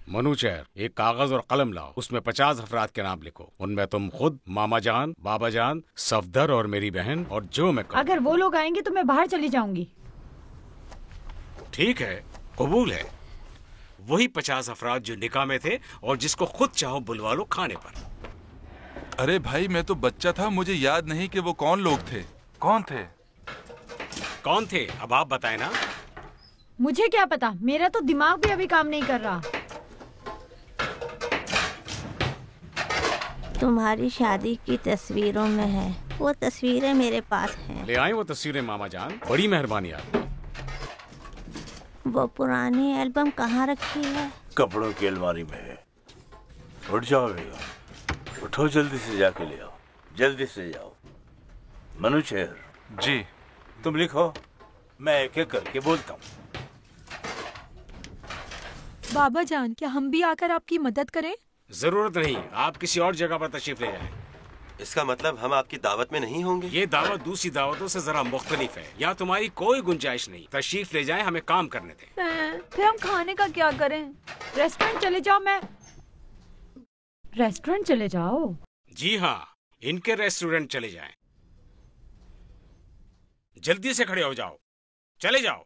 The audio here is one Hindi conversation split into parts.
मनुचेर, एक कागज और कलम लाओ, उसमें 50 अफराद के नाम लिखो। उनमें तुम खुद, मामा जान, बाबा जान, सफदर और मेरी बहन और जो मैं कहूं। अगर वो लोग आएंगे तो मैं बाहर चली जाऊंगी। ठीक है, कबूल है। वही 50 अफराद जो निकाह में थे और जिसको खुद चाहो बुलवा लो खाने पर। अरे भाई, मैं तो बच्चा था, मुझे याद नहीं कि वो कौन लोग थे। कौन थे? कौन थे अब आप बताएं ना। मुझे क्या पता, मेरा तो दिमाग भी अभी काम नहीं कर रहा। तुम्हारी शादी की तस्वीरों में है, वो तस्वीरें मेरे पास हैं। ले आए वो तस्वीरें मामा जान, बड़ी मेहरबानी आपकी। वो पुरानी एल्बम कहाँ रखी है? कपड़ों की अलमारी में है। उठ जाओ बेगम, उठो, जल्दी से जाके ले आओ, जल्दी से जाओ। मनुचेर जी। तुम लिखो, मैं एक एक करके बोलता हूँ। बाबा जान, क्या हम भी आकर आपकी मदद करें? जरूरत नहीं, आप किसी और जगह पर तशरीफ ले जाएं। इसका मतलब हम आपकी दावत में नहीं होंगे? ये दावत दूसरी दावतों से जरा मुख्तलिफ है, यहाँ तुम्हारी कोई गुंजाइश नहीं। तशरीफ ले जाएं, हमें काम करने दें। फिर हम खाने का क्या करें? रेस्टोरेंट चले जाओ। रेस्टोरेंट चले जाओ। जी हाँ, इनके रेस्टोरेंट चले जाएं। जल्दी से खड़े हो जाओ, चले जाओ।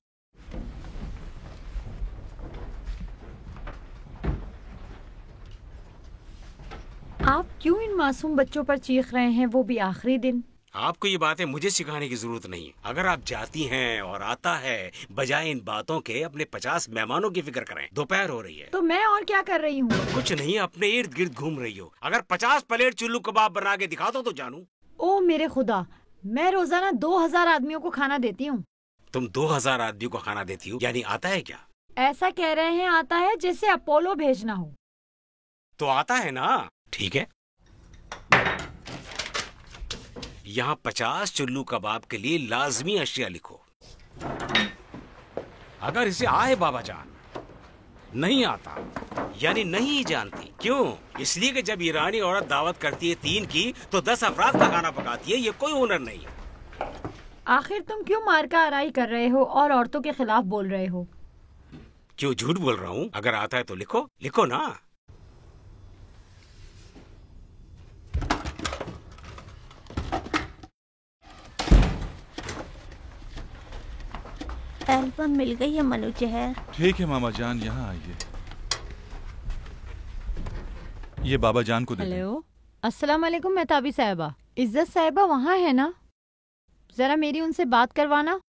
आप क्यों इन मासूम बच्चों पर चीख रहे हैं, वो भी आखिरी दिन? आपको ये बातें मुझे सिखाने की जरूरत नहीं। अगर आप जाती हैं और आता है, बजाय इन बातों के अपने 50 मेहमानों की फिक्र करें। दोपहर हो रही है। तो मैं और क्या कर रही हूँ? कुछ नहीं, अपने इर्द गिर्द घूम रही हो। अगर 50 प्लेट चुल्लू कबाब बना के दिखा दो तो जानू। ओ मेरे खुदा, मैं रोजाना 2000 आदमियों को खाना देती हूँ। तुम 2000 आदमियों को खाना देती हो, यानी आता है क्या? ऐसा कह रहे हैं आता है, जैसे अपोलो भेजना हो। तो आता है ना। ठीक है, यहाँ 50 चुल्लू कबाब के लिए लाजमी अशिया लिखो। अगर इसे आए बाबा जान, नहीं आता यानी नहीं जानती। क्यों? इसलिए कि जब ईरानी औरत दावत करती है 3 की तो 10 अफराद का खाना पकाती है। ये कोई हुनर नहीं। आखिर तुम क्यों मारका आराई कर रहे हो और औरतों के खिलाफ बोल रहे हो? क्यों झूठ बोल रहा हूँ? अगर आता है तो लिखो, लिखो ना। एल्बम मिल गई है मनुचेर। ठीक है मामा जान, यहाँ आइए। ये बाबा जान को दे दें। हेलो, अस्सलाम वालेकुम मेहताबी साहिबा। इज्जत साहिबा वहाँ है ना? जरा मेरी उनसे बात करवाना।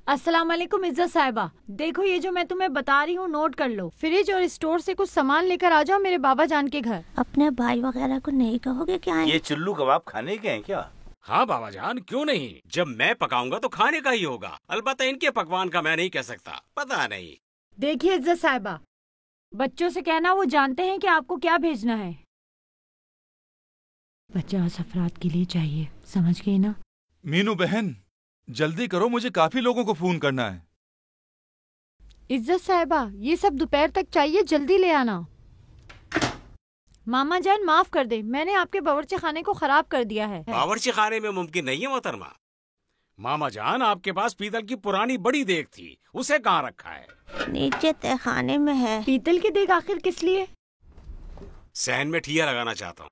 अस्सलाम वालेकुम इज्जत साहिबा, देखो ये जो मैं तुम्हें बता रही हूँ नोट कर लो। फ्रिज और स्टोर से कुछ सामान लेकर आ जाओ मेरे बाबा जान के घर। अपने भाई वगैरह को नहीं कहोगे क्या? ये चुल्लू कबाब खाने के हैं क्या? हाँ बाबा जान, क्यों नहीं। जब मैं पकाऊंगा तो खाने का ही होगा। अलबत्ता इनके पकवान का मैं नहीं कह सकता, पता नहीं। देखिए इज्जत साहिबा, बच्चों से कहना वो जानते हैं कि आपको क्या भेजना है। 50 अफराद के लिए चाहिए, समझ गई ना? मीनू बहन, जल्दी करो, मुझे काफी लोगों को फोन करना है। इज्जत साहिबा, ये सब दोपहर तक चाहिए, जल्दी ले आना। मामा जान माफ कर दे, मैंने आपके बावर्ची खाने को खराब कर दिया है। बावर्ची खाने में मुमकिन नहीं है मोहतरमा। मामा जान, आपके पास पीतल की पुरानी बड़ी देग थी, उसे कहाँ रखा है? नीचे तहखाने में है। पीतल की देग आखिर किस लिए? सहन में ठिया लगाना चाहता हूँ।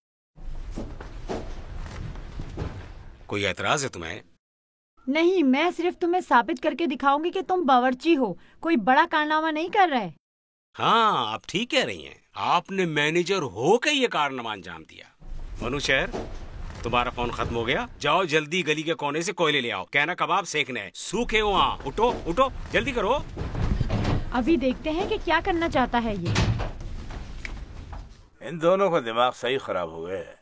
कोई एतराज है तुम्हें? नहीं, मैं सिर्फ तुम्हें साबित करके दिखाऊंगी कि तुम बावर्ची हो, कोई बड़ा कारनामा नहीं कर रहे। हाँ, आप ठीक कह रही हैं। आपने मैनेजर हो के ये कारनामा अंजाम दिया। मनुशेर, तुम्हारा फोन खत्म हो गया, जाओ जल्दी गली के कोने से कोयले ले आओ। कहना कबाब सेकने हैं, सूखे हो वहाँ। उठो उठो, जल्दी करो। अभी देखते हैं कि क्या करना चाहता है ये। इन दोनों का दिमाग सही खराब हो गया है।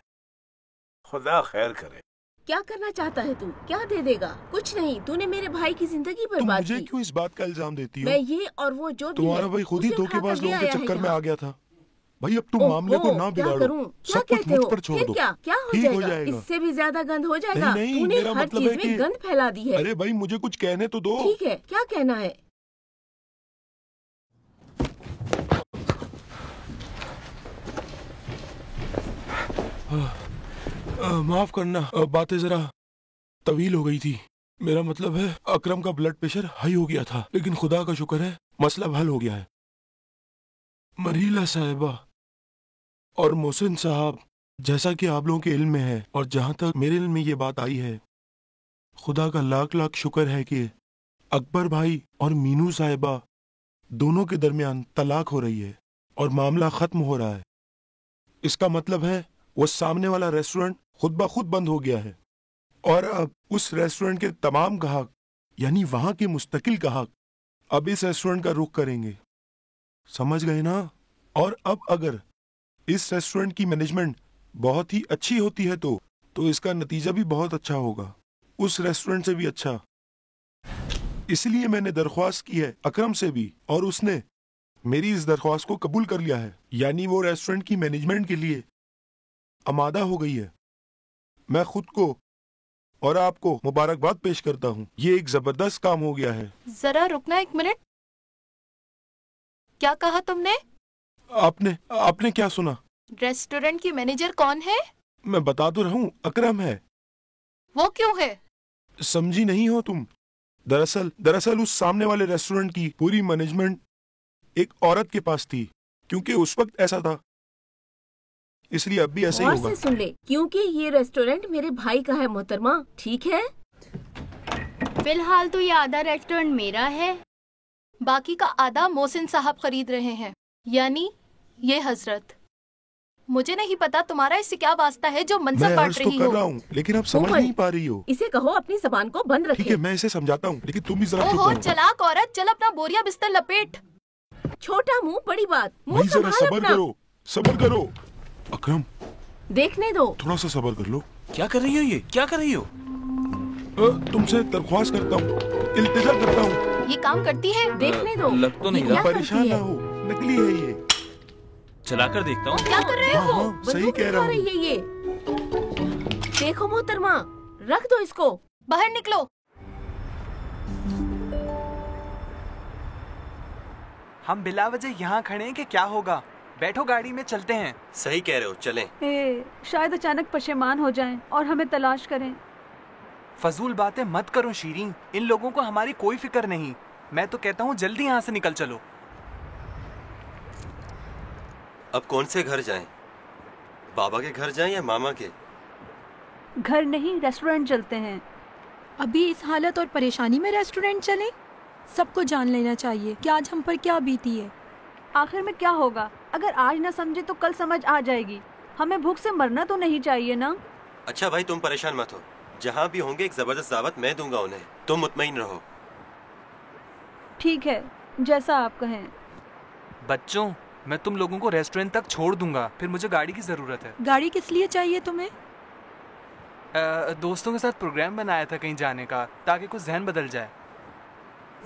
खुदा खैर करे। क्या करना चाहता है तू? क्या दे देगा? कुछ नहीं, तूने मेरे भाई की जिंदगी बर्बाद की। मुझे क्यों इस बात का इल्जाम देती हो? मैं ये और वो जो भी तुम्हारा भाई खुद ही धोखेबाज लोगों के चक्कर में आ गया था। भाई अब तुम मामले को ना बिगाड़ो, सब कुछ मुझ पर छोड़ दो। क्या हो जाएगा? इससे भी ज्यादा गंद हो जाएगा। नहीं, तूने मेरा हर मतलब चीज है में कि गंद फैला दी है। अरे भाई मुझे कुछ कहने तो दो। ठीक है, क्या कहना है? माफ करना, बातें जरा तवील हो गई थी। मेरा मतलब है अकरम का ब्लड प्रेशर हाई हो गया था, लेकिन खुदा का शुक्र है मसला हल हो गया है। मरीला साहिबा और मोहसिन साहब, जैसा कि आप लोगों के इल्म में है और जहां तक मेरे इल्म में ये बात आई है, खुदा का लाख लाख शुक्र है कि अकबर भाई और मीनू साहिबा दोनों के दरमियान तलाक हो रही है और मामला खत्म हो रहा है। इसका मतलब है वो सामने वाला रेस्टोरेंट खुद ब खुद बंद हो गया है और अब उस रेस्टोरेंट के तमाम ग्राहक यानी वहां के मुस्तकिल ग्राहक अब इस रेस्टोरेंट का रुख करेंगे। समझ गए ना? और अब अगर इस रेस्टोरेंट की मैनेजमेंट बहुत ही अच्छी होती है तो इसका नतीजा भी बहुत अच्छा होगा, उस रेस्टोरेंट से भी अच्छा। इसलिए मैंने दरख्वास्त की है अकरम से भी और उसने मेरी इस दरख्वास्त को कबूल कर लिया है, यानी वो रेस्टोरेंट की मैनेजमेंट के लिए आमादा हो गई है। मैं खुद को और आपको मुबारकबाद पेश करता हूँ, ये एक जबरदस्त काम हो गया है। जरा रुकना 1 मिनट, क्या कहा तुमने? आपने क्या सुना? रेस्टोरेंट की मैनेजर कौन है? मैं बता तो रहा हूँ, अकरम है। वो क्यों है? समझी नहीं हो तुम? दरअसल उस सामने वाले रेस्टोरेंट की पूरी मैनेजमेंट एक औरत के पास थी, क्योंकि उस वक्त ऐसा था, इसलिए अब भी ऐसे ही होगा। से सुन ले, क्योंकि ये रेस्टोरेंट मेरे भाई का है मोहतरमा, ठीक है? फिलहाल तो ये आधा रेस्टोरेंट मेरा है, बाकी का आधा मोहसिन साहब खरीद रहे हैं, यानी ये हजरत। मुझे नहीं पता तुम्हारा इससे क्या वास्ता है जो मनसब बांट रही कर रहा हूँ, लेकिन आप समझ नहीं पा रही हो। इसे कहो अपनी जबान को बंद रखे। ठीक है, मैं इसे समझाता हूँ, लेकिन तुम भी जरा चुप ओहो रहो। चलाक औरत, चल अपना बोरिया बिस्तर लपेट। छोटा मुंह बड़ी बात, मुंह भाई जरा संभाल सबर करो। अकरम देखने दो, थोड़ा सा सबर कर लो। क्या कर रही हो ये? क्या कर रही हो? तुमसे दरख्वास्त करता हूँ, इल्तिजा करता हूँ, ये काम करती है? देखने दो। लग तो नहीं क्या रहा। परेशान ना हो, नकली है ये। चलाकर देखता हूँ। क्या कर रहे हो? हाँ, सही कह रहा रही हूँ। है ये। देखो मोहतरमा, रख दो इसको। बाहर निकलो। हम बिला वजह यहाँ खड़े हैं कि क्या होगा? बैठो गाड़ी में, चलते हैं। सही कह रहे हो, चलें। शायद अचानक पशेमान हो जाएं और हमें तलाश करें। फजूल बातें मत करो शीरीन, इन लोगों को हमारी कोई फिक्र नहीं। मैं तो कहता हूँ जल्दी यहाँ से निकल चलो। अब कौन से घर जाएं? बाबा के घर जाएं या मामा के? घर नहीं, रेस्टोरेंट चलते हैं। अभी इस हालत और परेशानी में रेस्टोरेंट चलें? सबको जान लेना चाहिए कि आज हम पर क्या बीती है। आखिर में क्या होगा? अगर आज ना समझे तो कल समझ आ जाएगी। हमें भूख से मरना तो नहीं चाहिए ना? अच्छा भाई, तुम परेशान मत हो, जहाँ भी होंगे एक जबरदस्त दावत मैं दूंगा उन्हें, तुम मुतमईन रहो। ठीक है, जैसा आप कहें। बच्चों, मैं तुम लोगों को रेस्टोरेंट तक छोड़ दूंगा, फिर मुझे गाड़ी की जरूरत है। गाड़ी किस लिए चाहिए तुम्हें? दोस्तों के साथ प्रोग्राम बनाया था कहीं जाने का, ताकि कुछ जहन बदल जाए।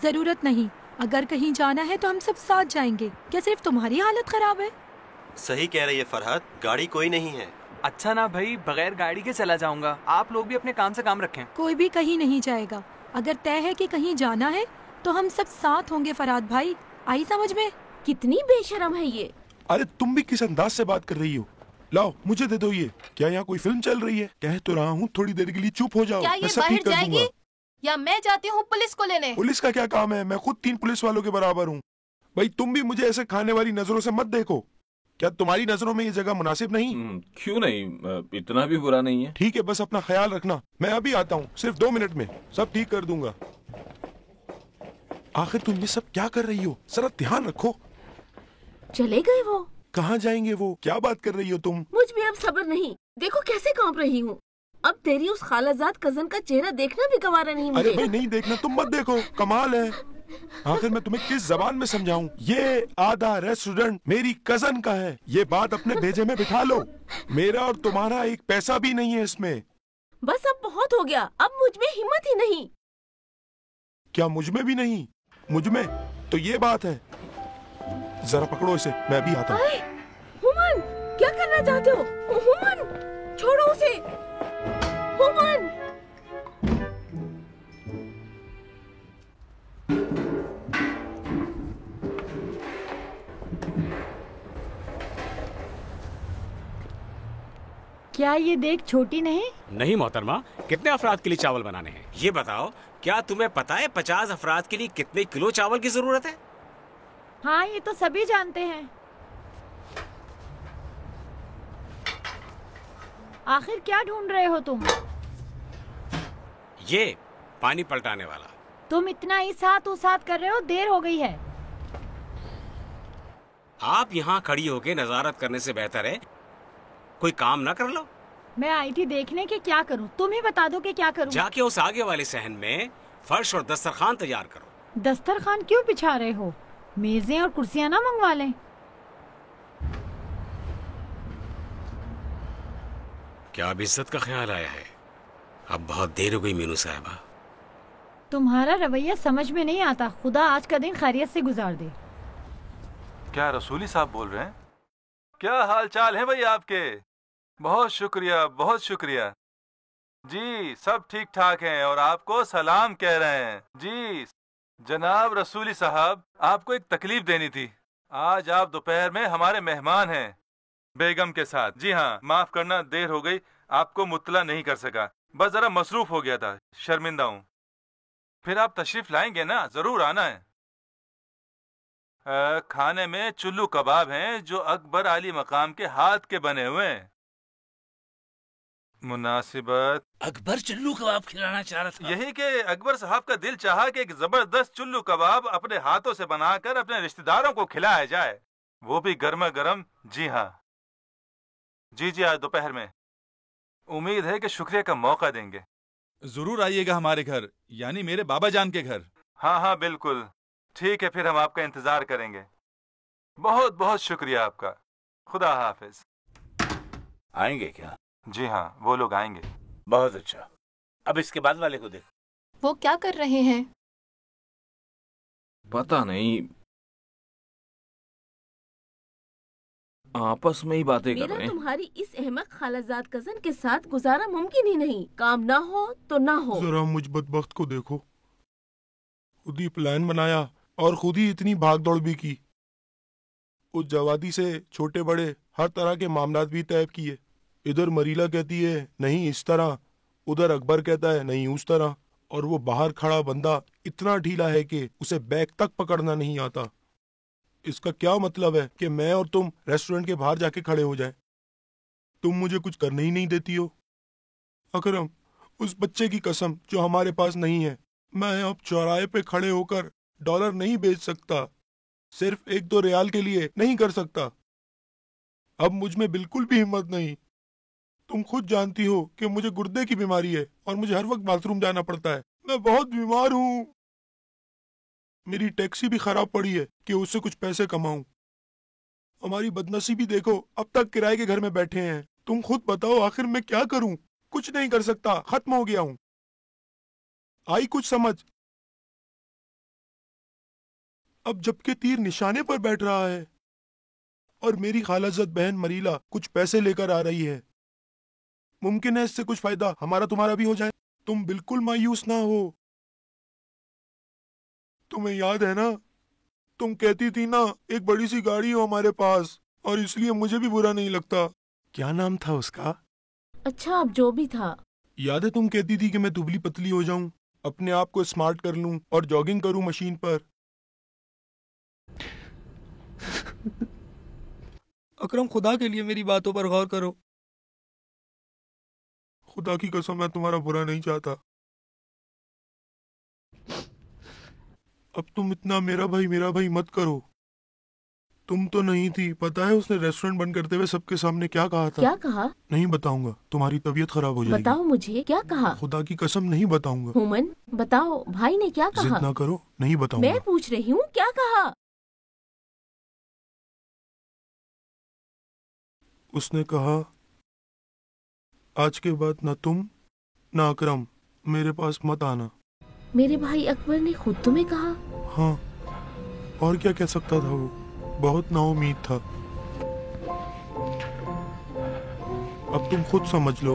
जरूरत नहीं, अगर कहीं जाना है तो हम सब साथ जाएंगे। क्या सिर्फ तुम्हारी हालत खराब है? सही कह रही है फरहाद, गाड़ी कोई नहीं है। अच्छा ना भाई, बगैर गाड़ी के चला जाऊंगा। आप लोग भी अपने काम से काम रखें। कोई भी कहीं नहीं जाएगा। अगर तय है कि कहीं जाना है तो हम सब साथ होंगे। फरहाद भाई, आई समझ में? कितनी बेशरम है ये। अरे तुम भी किस अंदाज से बात कर रही हो? लाओ मुझे दे दो ये। क्या यहाँ कोई फिल्म चल रही है? कह तो रहा हूँ थोड़ी देर के लिए चुप हो जाओ। क्या ये बाहर जाएगी या मैं जाती हूँ पुलिस को लेने? पुलिस का क्या काम है? मैं खुद 3 पुलिस वालों के बराबर हूँ। भाई तुम भी मुझे ऐसे खाने वाली नजरों से मत देखो। क्या तुम्हारी नजरों में ये जगह मुनासिब नहीं? क्यों नहीं, इतना भी बुरा नहीं है। ठीक है, बस अपना ख्याल रखना। मैं अभी आता हूँ, सिर्फ 2 मिनट में सब ठीक कर दूंगा। आखिर तुम ये सब क्या कर रही हो? जरा ध्यान रखो। चले गए वो? कहाँ जाएंगे वो? क्या बात कर रही हो तुम? मुझ में अब सब्र नहीं। देखो कैसे कांप रही हूँ। अब तेरी उस खालाजाद कजन का चेहरा देखना भी गवारा नहीं मुझे। अरे भाई नहीं देखना, तुम मत देखो, कमाल है। आखिर मैं तुम्हें किस जबान में समझाऊं? ये आधा रेस्टोरेंट मेरी कजन का है, ये बात अपने भेजे में बिठा लो। मेरा और तुम्हारा एक पैसा भी नहीं है इसमें। बस अब बहुत हो गया, अब मुझ में हिम्मत ही नहीं। क्या मुझ में भी नहीं? मुझ में तो ये बात है। जरा पकड़ो इसे, मैं भी आता हूँ। हुमन, क्या करना चाहते हो? हुमन, छोड़ो उसे। हुमन, क्या ये देख छोटी नहीं? नहीं मोहतरमा, कितने अफराद के लिए चावल बनाने हैं? ये बताओ, क्या तुम्हें पता है 50 अफराद के लिए कितने किलो चावल की जरूरत है? हाँ, ये तो सभी जानते हैं। आखिर क्या ढूंढ रहे हो तुम? ये पानी पलटाने वाला। तुम इतना ही साथ उसाथ कर रहे हो, देर हो गई है। आप यहाँ खड़ी होके नजारत करने से बेहतर है कोई काम ना कर लो। मैं आई थी देखने के क्या करूं, तुम ही बता दो कि क्या करूं। जाके उस आगे वाले सहन में फर्श और दस्तरखान तैयार करो। दस्तरखान क्यों बिछा रहे हो? मेजें और कुर्सियां ना मंगवा लें। क्या अब इज्जत का ख्याल आया है? अब बहुत देर हो गई मीनू साहिबा। तुम्हारा रवैया समझ में नहीं आता। खुदा आज का दिन खैरियत से गुजार दे। क्या रसूली साहब बोल रहे हैं? क्या हाल चाल है भाई आपके? बहुत शुक्रिया, बहुत शुक्रिया जी। सब ठीक ठाक हैं और आपको सलाम कह रहे हैं जी। जनाब रसूली साहब, आपको एक तकलीफ देनी थी। आज आप दोपहर में हमारे मेहमान हैं बेगम के साथ। जी हाँ, माफ करना देर हो गई, आपको मुत्तला नहीं कर सका। बस जरा मसरूफ हो गया था, शर्मिंदा हूँ। फिर आप तशरीफ लाएंगे ना? जरूर आना है। खाने में चुल्लू कबाब हैं जो अकबर आली मकाम के हाथ के बने हुए हैं। मुनासिबत अकबर चुल्लू कबाब खिलाना चाह रहा था। यही कि अकबर साहब का दिल चाहा कि एक जबरदस्त चुल्लू कबाब अपने हाथों से बनाकर अपने रिश्तेदारों को खिलाया जाए, वो भी गर्मा गर्म। जी हाँ जी जी, आज दोपहर में। उम्मीद है कि शुक्रिया का मौका देंगे। जरूर आइएगा हमारे घर, यानी मेरे बाबा जान के घर। हाँ हाँ बिल्कुल ठीक है, फिर हम आपका इंतजार करेंगे। बहुत बहुत शुक्रिया आपका। खुदा हाफिज। आएंगे क्या? जी हाँ, वो लोग आएंगे। बहुत अच्छा। अब इसके बाद वाले को देखो। वो क्या कर रहे हैं? पता नहीं, आपस में ही बातें कर रहे हैं। तुम्हारी इस अहमक खालाजाद कजन के साथ गुजारा मुमकिन ही नहीं। काम ना हो तो ना हो। जरा मुझ बदबख्त को देखो, खुद ही प्लान बनाया और खुद ही इतनी भाग दौड़ भी की। उस जवादी से छोटे बड़े हर तरह के मामलात भी तय किए। इधर मरीला कहती है नहीं इस तरह, उधर अकबर कहता है नहीं उस तरह, और वो बाहर खड़ा बंदा इतना ढीला है कि उसे बैग तक पकड़ना नहीं आता। इसका क्या मतलब है कि मैं और तुम रेस्टोरेंट के बाहर जाके खड़े हो जाएं? तुम मुझे कुछ करने ही नहीं देती हो। अकरम, उस बच्चे की कसम जो हमारे पास नहीं है, मैं अब चौराहे पे खड़े होकर डॉलर नहीं बेच सकता, सिर्फ 1-2 रियाल के लिए नहीं कर सकता। अब मुझ में बिल्कुल भी हिम्मत नहीं। तुम खुद जानती हो कि मुझे गुर्दे की बीमारी है और मुझे हर वक्त बाथरूम जाना पड़ता है। मैं बहुत बीमार हूँ। मेरी टैक्सी भी खराब पड़ी है कि उससे कुछ पैसे कमाऊं। हमारी बदनसीबी देखो, अब तक किराए के घर में बैठे हैं। तुम खुद बताओ आखिर मैं क्या करूं? कुछ नहीं कर सकता, खत्म हो गया हूं। आई कुछ समझ? अब जबकि तीर निशाने पर बैठ रहा है और मेरी खालाजाद बहन मरीला कुछ पैसे लेकर आ रही है, मुमकिन है इससे कुछ फायदा हमारा तुम्हारा भी हो जाए। तुम बिल्कुल मायूस ना हो। तुम्हें याद है ना, तुम कहती थी ना एक बड़ी सी गाड़ी हो हमारे पास और इसलिए मुझे भी बुरा नहीं लगता। क्या नाम था उसका? अच्छा, अब जो भी था। याद है तुम कहती थी कि मैं दुबली पतली हो जाऊं, अपने आप को स्मार्ट कर लूं और जॉगिंग करूं मशीन पर। अकरम, खुदा के लिए मेरी बातों पर गौर करो। खुदा की कसम मैं तुम्हारा बुरा नहीं चाहता। अब तुम इतना मेरा भाई मत करो। तुम तो नहीं थी, पता है उसने रेस्टोरेंट बंद करते हुए सबके सामने क्या कहा था? क्या कहा? नहीं बताऊंगा, तुम्हारी तबीयत खराब हो जाएगी। बताओ मुझे, क्या कहा? खुदा की कसम नहीं बताऊंगा। हुमन, बताओ भाई ने क्या कहा? जिद ना करो, नहीं बताऊंगा। मैं पूछ रही हूँ, क्या कहा? उसने कहा आज के बाद ना तुम ना अकरम मेरे पास मत आना। मेरे भाई अकबर ने खुद तुम्हें कहा? हाँ, और क्या कह सकता था वो? बहुत नाउम्मीद था। अब तुम खुद समझ लो।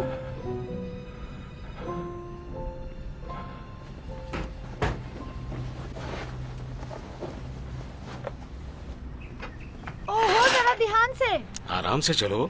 ओहो, जरा ध्यान से। आराम से चलो।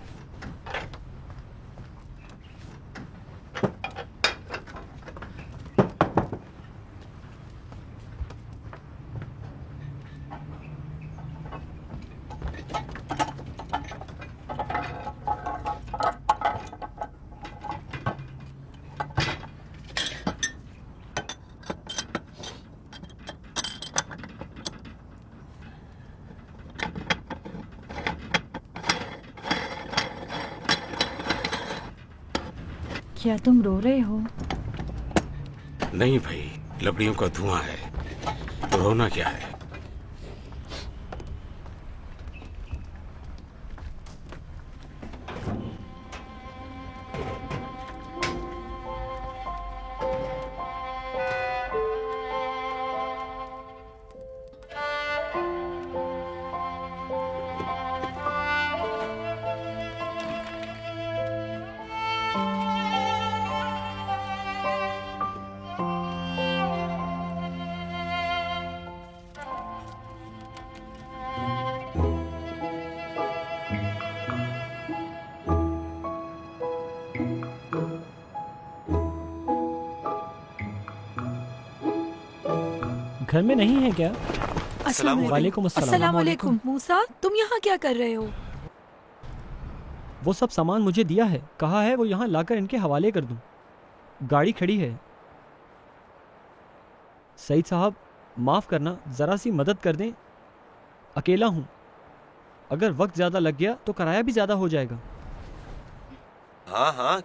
क्या तुम रो रहे हो? नहीं भाई, लकड़ियों का धुआं है तो रोना क्या है। घर में नहीं है क्या? वालेकुम अस्सलाम। मूसा, तुम यहाँ क्या कर रहे हो? वो सब सामान मुझे दिया है, कहा है वो यहाँ लाकर इनके हवाले कर दूं। गाड़ी खड़ी है। सईद साहब, माफ करना, जरा सी मदद कर दें, अकेला हूँ। अगर वक्त ज्यादा लग गया तो किराया भी ज्यादा हो जाएगा। हाँ हाँ,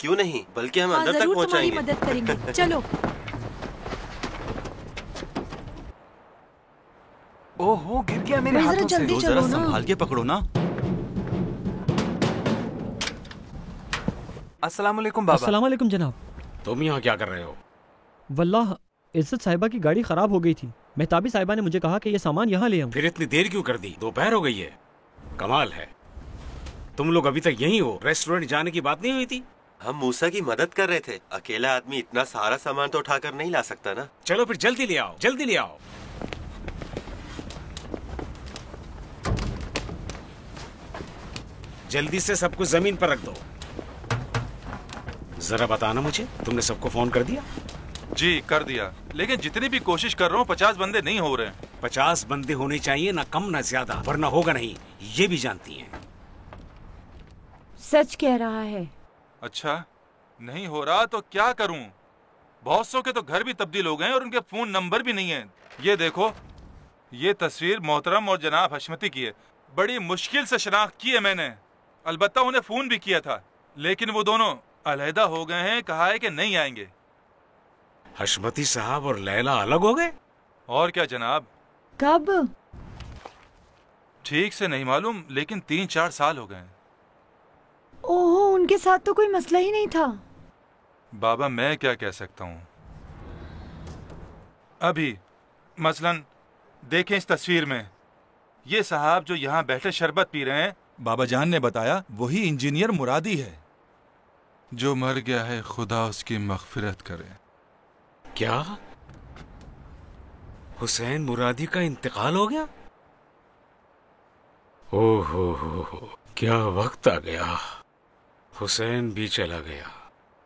क्यों नहीं, बल्कि हम अंदर तक पहुँचाएंगे। मदद करेंगे। चलो। ओहो, गिर गया मेरे हाथों से। तो जरा संभाल के पकड़ो ना। अस्सलाम वालेकुम बाबा। अस्सलाम वालेकुम जनाब। तुम यहाँ क्या कर रहे हो? वल्लाह, इज्जत साहिबा की गाड़ी खराब हो गई थी। मेहताबी साहिबा ने मुझे कहा कि ये सामान यहाँ ले आऊं। फिर इतनी देर क्यों कर दी? दोपहर हो गई है। कमाल है, तुम लोग अभी तक यहीं हो? रेस्टोरेंट जाने की बात नहीं हुई थी? हम मूसा की मदद कर रहे थे। अकेला आदमी इतना सारा सामान तो उठाकर नहीं ला सकता ना। चलो फिर जल्दी ले आओ, जल्दी ले आओ। जल्दी से सब कुछ जमीन पर रख दो। जरा बताना मुझे, तुमने सबको फोन कर दिया? जी कर दिया, लेकिन जितनी भी कोशिश कर रहा हूँ 50 बंदे नहीं हो रहे। 50 बंदे होने चाहिए, ना कम ना ज्यादा, वरना होगा नहीं। ये भी जानती हैं। सच कह रहा है। अच्छा, नहीं हो रहा तो क्या करूं? बहुत सौ के तो घर भी तब्दील हो गए और उनके फोन नंबर भी नहीं है। ये देखो, ये तस्वीर मोहतरम और जनाब हशमती की है। बड़ी मुश्किल से शनाख्त की है मैंने। अलबत्ता उन्हें फोन भी किया था, लेकिन वो दोनों अलहदा हो गए हैं। कहा है कि नहीं आएंगे। हशमती साहब और लैला अलग हो गए? और क्या जनाब। कब? ठीक से नहीं मालूम, लेकिन 3-4 साल हो गए। ओहो, उनके साथ तो कोई मसला ही नहीं था। बाबा मैं क्या कह सकता हूँ। अभी मसलन देखें इस तस्वीर में, ये साहब जो यहाँ बैठे शरबत पी रहे हैं, बाबा जान ने बताया वही इंजीनियर मुरादी है। जो मर गया है खुदा उसकी मगफिरत करे। क्या हुसैन मुरादी का इंतकाल हो गया? ओहो, क्या वक्त आ गया। हुसैन भी चला गया।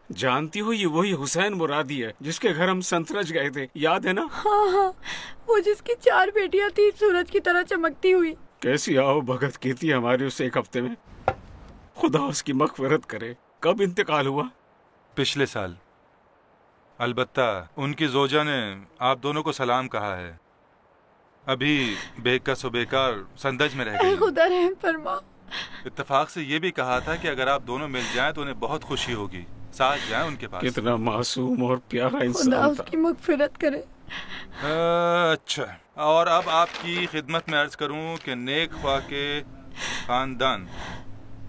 जानती हो, ये वही हुसैन मुरादी है जिसके घर हम संतरज गए थे, याद है ना? हाँ, वो जिसकी 4 बेटियां थी, सूरज की तरह चमकती हुई। कैसी आओ भगत की थी हमारी उस एक हफ्ते में। खुदा उसकी मगफिरत करे। कब इंतकाल हुआ? पिछले साल। अलबत्ता उनकी जोजा ने आप दोनों को सलाम कहा है। अभी बेकस बेकार संदज में रह गई। खुदा रहम फरमा। इत्तेफाक से ये भी कहा था कि अगर आप दोनों मिल जाएं तो उन्हें बहुत खुशी होगी, साथ जाएं उनके पास। कितना मासूम और प्यारा इंसान खुदा था। उसकी मगफिरत करे। अच्छा, और अब आपकी खिदमत में अर्ज करूं कि नेक ख्वाह के खानदान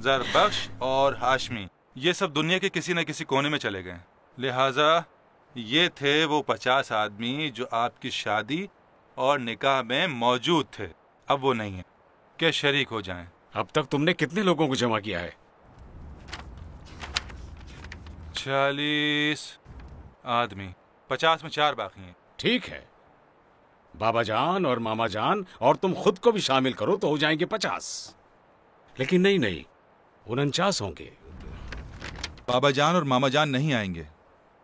जरबख्श और हाशमी ये सब दुनिया के किसी न किसी कोने में चले गए। लिहाजा ये थे वो 50 आदमी जो आपकी शादी और निकाह में मौजूद थे। अब वो नहीं है कि शरीक हो जाएं। अब तक तुमने कितने लोगों को जमा किया है? 40 आदमी। 50 में 4 बाकी हैं। ठीक है, बाबा जान और मामा जान और तुम खुद को भी शामिल करो तो हो जाएंगे 50। लेकिन नहीं, 49 होंगे। बाबा जान और मामा जान नहीं आएंगे।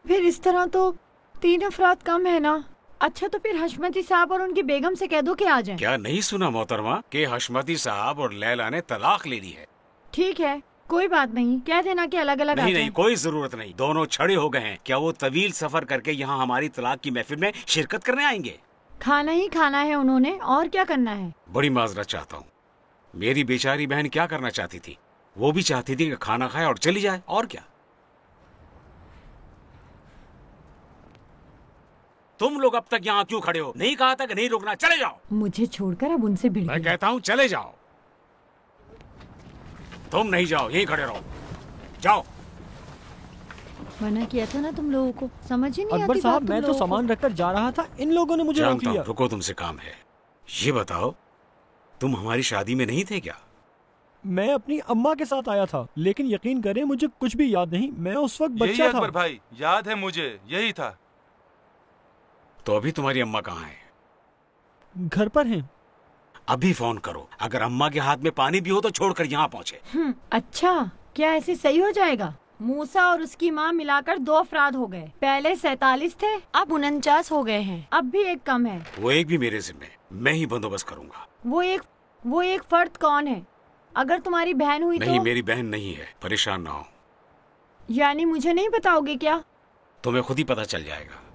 फिर इस तरह तो 3 अफराद कम है ना। अच्छा, तो फिर हशमती साहब और उनकी बेगम से कह दो कि आ जाएं। क्या नहीं सुना मोहतरमा कि हशमती साहब और लैला ने तलाक ले ली है? ठीक है, कोई बात नहीं, कह देना कि अलग अलग नहीं, कोई जरूरत नहीं। दोनों छड़े हो गए हैं। क्या वो तवील सफर करके यहाँ हमारी तलाक की महफिल में शिरकत करने आएंगे? खाना ही खाना है उन्होंने, और क्या करना है। बड़ी माजरत चाहता हूँ। मेरी बेचारी बहन क्या करना चाहती थी? वो भी चाहती थी कि खाना खाए और चली जाए, और क्या। तुम लोग अब तक यहाँ क्यों खड़े हो? नहीं कहा था कि नहीं रुकना? चले जाओ। मुझे छोड़कर अब उनसे भिड़ मैं कहता हूँ चले जाओ। तुम नहीं जाओ, यहीं खड़े रहो। जाओ। मना किया था ना तुम लोगों को, समझ ही नहीं अकबर आती साहब, बात मैं तुम तो लोगों सामान रखकर जा रहा था, इन लोगों ने मुझे रोक जानता लिया। हूँ, रुको, तुमसे काम है। ये बताओ, तुम हमारी शादी में नहीं थे क्या? मैं अपनी अम्मा के साथ आया था, लेकिन यकीन करें मुझे कुछ भी याद नहीं। मैं उस वक्त यही बच्चा था। अकबर भाई, याद है मुझे, यही था। तो अभी तुम्हारी अम्मा कहाँ है? घर पर हैं। अभी फोन करो। अगर अम्मा के हाथ में पानी भी हो तो छोड़कर यहाँ पहुँचे। अच्छा, क्या ऐसे सही हो जाएगा? मूसा और उसकी माँ मिलाकर 2 अफराद हो गए। पहले 47 थे, अब 49 हो गए हैं। अब भी एक कम है। वो एक भी मेरे जिम्मे, मैं ही बंदोबस्त करूँगा। वो एक फर्द कौन है? अगर तुम्हारी बहन हुई नहीं, तो? मेरी बहन नहीं है, परेशान ना हो। यानी मुझे नहीं बताओगे क्या? तुम्हें खुद ही पता चल जाएगा।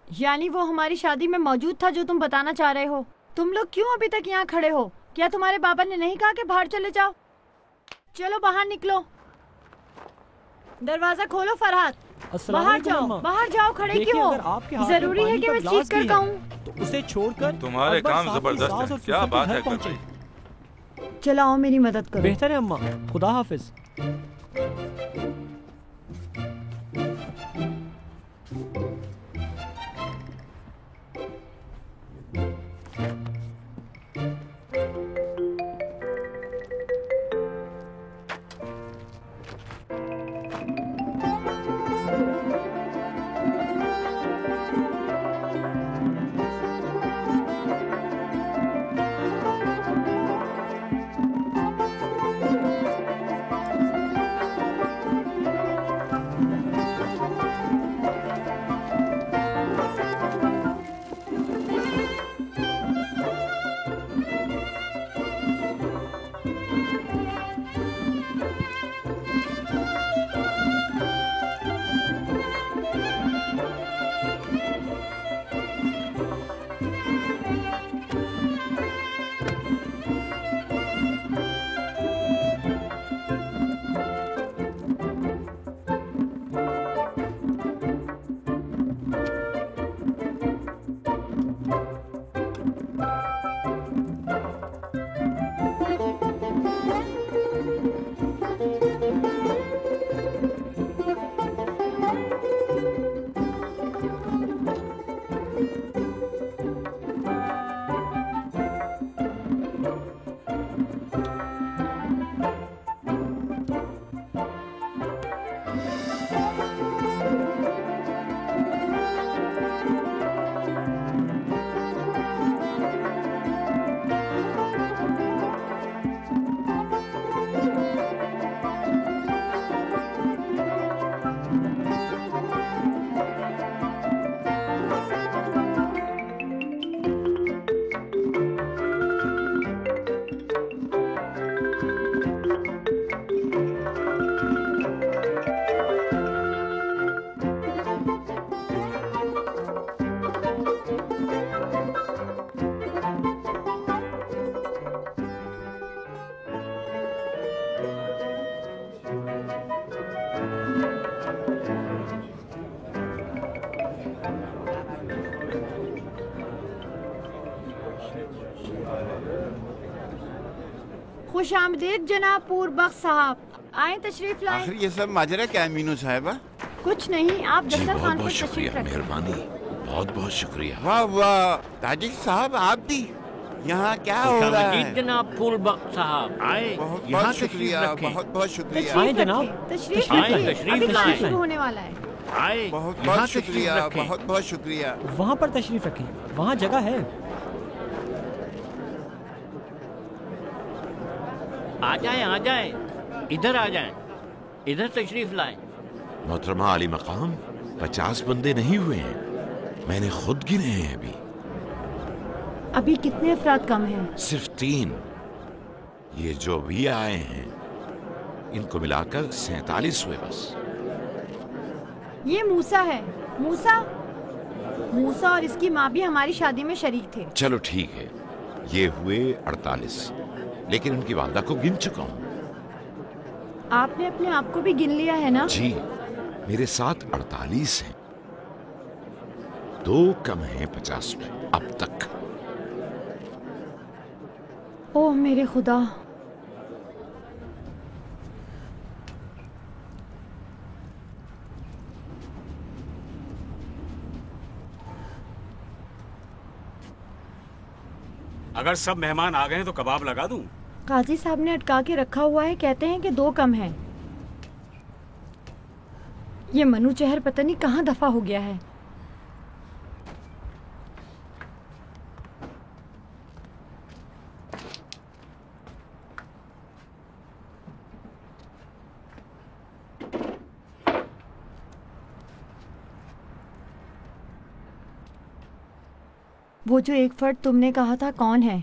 यानी वो हमारी शादी में मौजूद था जो तुम बताना चाह रहे हो? तुम लोग क्यों अभी तक यहाँ खड़े हो? क्या तुम्हारे बाबा ने नहीं कहा कि बाहर चले जाओ? चलो बाहर निकलो। दरवाजा खोलो फरहाद। बाहर जाओ, खड़े क्यों हो? जरूरी है कि मैं चीख कर कहूँ? तो उसे छोड़कर तुम्हारे काम जबरदस्त है। क्या बात है अकबर भाई। चलो आओ मेरी मदद करो। बेहतर है अम्मा, खुदा हाफिज। खुश आमदीद जनाब पूर्वबख्श साहब, आए तशरीफ लाए। आखिर ये सब माजरा क्या है मीनू साहिबा? कुछ नहीं, आप दस्तरखान पर तशरीफ रखें। मेहरबानी, बहुत बहुत शुक्रिया। वाह वाह, ताजिक साहब आप भी यहाँ क्या हो रहा है? जनाब पूर्वबख्श साहब आए, बहुत बहुत शुक्रिया, बहुत बहुत शुक्रिया। आए जनाब, तशरीफ लाए, शुरू होने वाला है। आए, बहुत बहुत शुक्रिया, बहुत बहुत शुक्रिया। वहाँ पर तशरीफ रखें, वहाँ जगह है। आ जाए, इधर आ जाए, इधर तशरीफ लाए। मोहतरमा आली मकाम, 50 बंदे नहीं हुए हैं, मैंने खुद गिने हैं। अभी कितने अफराद कम हैं? सिर्फ 3। ये जो भी आए हैं इनको मिलाकर 47 हुए बस। ये मूसा है। मूसा और इसकी माँ भी हमारी शादी में शरीक थे। चलो ठीक है, ये हुए 48, लेकिन उनकी वालदा को गिन चुका हूँ। आपने अपने आप को भी गिन लिया है ना? जी, मेरे साथ 48 हैं, 2 कम हैं 50 में अब तक। ओह मेरे खुदा। अगर सब मेहमान आ गए हैं तो कबाब लगा दूं? काजी साहब ने अटका के रखा हुआ है, कहते हैं कि 2 कम हैं। ये मनु चहर पता नहीं कहाँ दफा हो गया है। वो जो एक फर्द तुमने कहा था कौन है?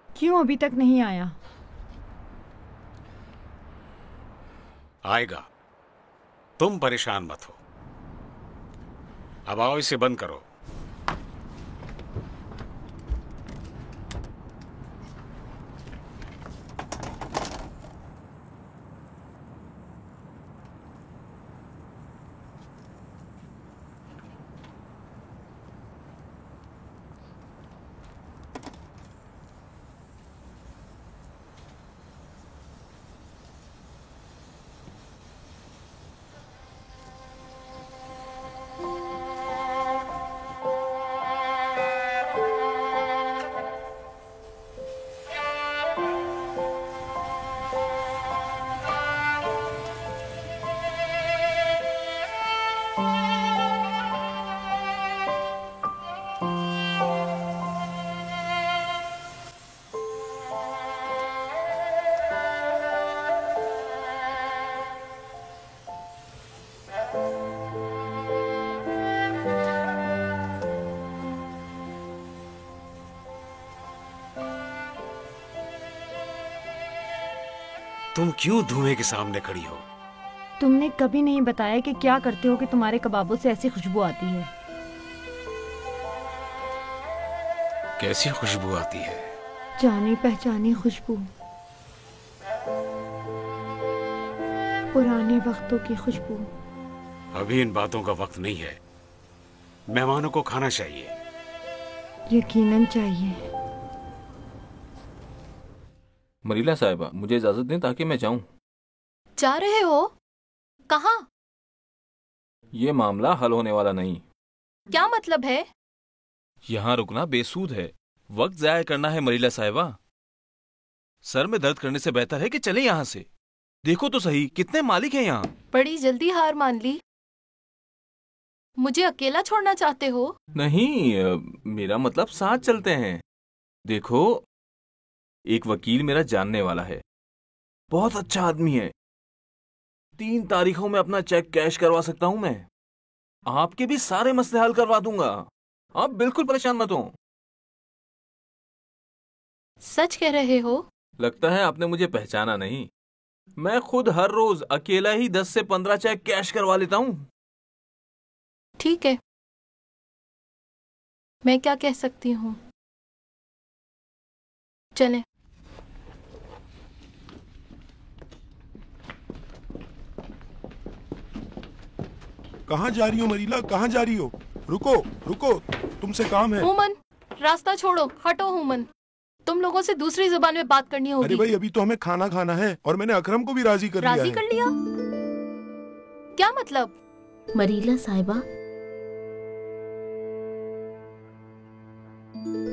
क्यों अभी तक नहीं आया? आएगा, तुम परेशान मत हो। अब आओ, इसे बंद करो। तुम क्यों धुएं के सामने खड़ी हो? तुमने कभी नहीं बताया कि क्या करते हो कि तुम्हारे कबाबों से ऐसी खुशबू आती है। कैसी खुशबू आती है? जानी पहचानी खुशबू, पुराने वक्तों की खुशबू। अभी इन बातों का वक्त नहीं है, मेहमानों को खाना चाहिए। यकीनन चाहिए। मरीला साहिबा, मुझे इजाजत दें ताकि मैं जाऊं। जा रहे हो? कहाँ? ये मामला हल होने वाला नहीं। क्या मतलब है? यहाँ रुकना बेसूद है, वक्त जाया करना है मरीला साहिबा। सर में दर्द करने से बेहतर है कि चले यहाँ से। देखो तो सही, कितने मालिक हैं यहाँ। बड़ी जल्दी हार मान ली। मुझे अकेला छोड़ना चाहते हो? नहीं, मेरा मतलब साथ चलते हैं। देखो, एक वकील मेरा जानने वाला है, बहुत अच्छा आदमी है। 3 तारीखों में अपना चेक कैश करवा सकता हूं मैं। आपके भी सारे मसले हल करवा दूंगा। आप बिल्कुल परेशान मत हो। सच कह रहे हो? लगता है आपने मुझे पहचाना नहीं। मैं खुद हर रोज अकेला ही 10 से 15 चेक कैश करवा लेता हूं। ठीक है, मैं क्या कह सकती हूँ। चलें। कहाँ जा रही हो मरीला, कहाँ जा रही हो? रुको रुको, तुमसे काम है। हुमन, रास्ता छोड़ो, हटो हुमन। तुम लोगों से दूसरी जुबान में बात करनी होगी। अरे भाई, अभी तो हमें खाना खाना है और मैंने अकरम को भी राजी कर लिया है। राजी कर लिया? क्या मतलब? मरीला साहिबा,